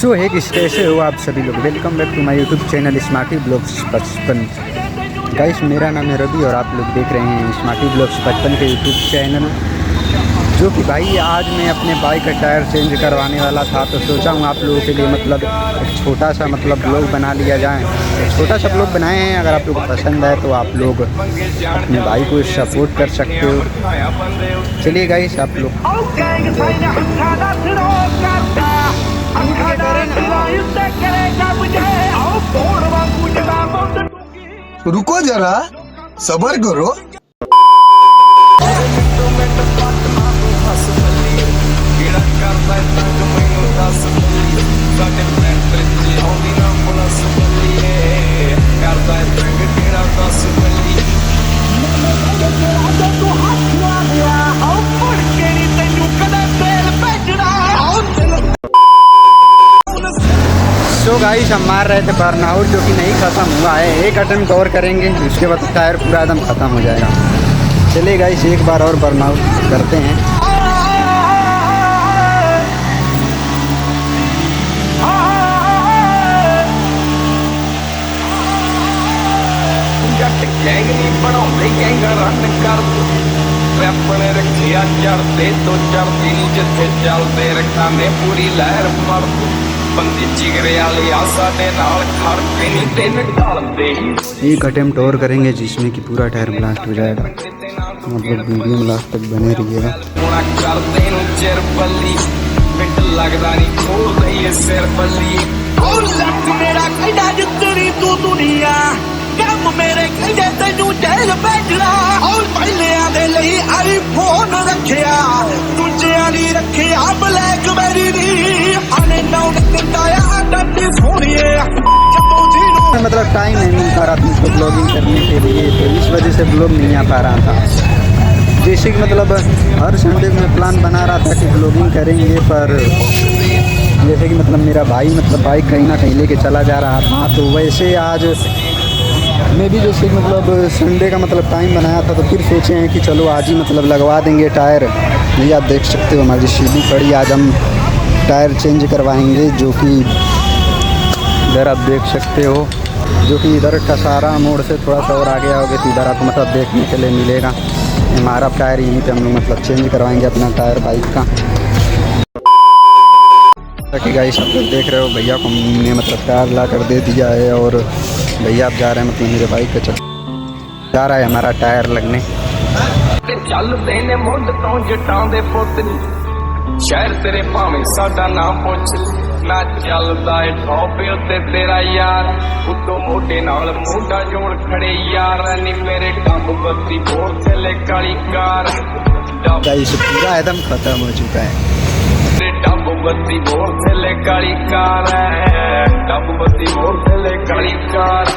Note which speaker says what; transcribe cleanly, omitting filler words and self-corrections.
Speaker 1: सो है किस कैसे हो आप सभी लोग। Welcome back to my YouTube channel smarty blogs 55। Guys मेरा नाम है रवि और आप लोग देख रहे हैं स्मार्टी ब्लॉग्स 55 के यूट्यूब चैनल। जो कि भाई आज मैं अपने बाइक का टायर चेंज करवाने वाला था, तो सोचा हूँ आप लोगों के लिए मतलब एक छोटा सा ब्लॉग बना लिया जाए। तो छोटा सा ब्लॉग बनाए हैं, अगर आप लोग को पसंद है तो आप लोग अपने भाई को सपोर्ट कर सकते हो। चलिए गाइस आप लोग
Speaker 2: रुको जरा सबर करो।
Speaker 1: तो गाइस हम मार रहे थे बर्नआउट, जो कि नहीं ख़त्म हुआ है। एक अटेम्प्ट और करेंगे, उसके बाद टायर पूरा एकदम ख़त्म हो जाएगा। चलिए गाइस एक बार और बर्नआउट करते हैं।
Speaker 3: अपने रखिया चढ़ते तो चढ़ती नी जिथे चलते रखा ने पूरी लहर मर बंदी जिगरे वाली आशा दे नाल खड़के नी दिन ढलते ही।
Speaker 1: एक अटेम्प्ट और करेंगे जिसमें कि पूरा टायर ब्लास्ट हो जाएगा। मतलब वीडियो में लास्ट तक बने रहिएगा।
Speaker 3: करते नु चिर बल्ली मिट लगदा नी खोल दईए सिर बल्ली। और लग मेरा कहदा जितनी तू दुनिया कम मेरे कहदे तैनू जेल भेजना। और पहले आदे लई आईफोन रखिया दूजे वाली रखिया ब्लैकबेरी दी आने नाउ दिखाया डंडी सोनिए।
Speaker 1: मतलब टाइम नहीं मिल पा रहा था मुझको ब्लॉगिंग करने के लिए, तो इस वजह से ब्लॉग नहीं आ पा रहा था। जैसे कि मतलब हर संडे में प्लान बना रहा था कि ब्लॉगिंग करेंगे, पर जैसे कि मतलब मेरा भाई मतलब बाइक कहीं ना कहीं लेके चला जा रहा था, तो वैसे आज मैं भी जैसे मतलब संडे का मतलब टाइम बनाया था, तो फिर सोचे हैं कि चलो आज ही मतलब लगवा देंगे टायर। ये आप देख सकते हो हमारी सीढ़ी पड़ी, आज हम टायर चेंज करवाएंगे। जो कि इधर आप देख सकते हो, जो कि इधर कसारा मोड़ से थोड़ा सा और आगे आओगे तो इधर आपको मतलब देखने के लिए मिलेगा। हमारा टायर यहीं पे हम लोग मतलब चेंज करवाएंगे अपना टायर बाइक का। ताकि गाइस आप लोग देख रहे हो भैया को हमने मतलब टायर ला कर दे दिया है, और भैया आप जा रहे हैं मतलब मेरे बाइक का जा रहा है हमारा टायर लगने।
Speaker 3: चलते ने मुंड तो जटां दे पुतनी शहर तेरे भावें साडा नाम पुछ ना चलदा है टॉप उत्ते तेरा यार उतो मोटे नाल मोटा जोड़ खड़े यार नी मेरे डब बत्ती बोर थले काली कार।
Speaker 1: गाइस पूरा एकदम खत्म हो चुका है।
Speaker 3: डब बत्ती बोर थले काली कार डब बत्ती बोर थले काली कार।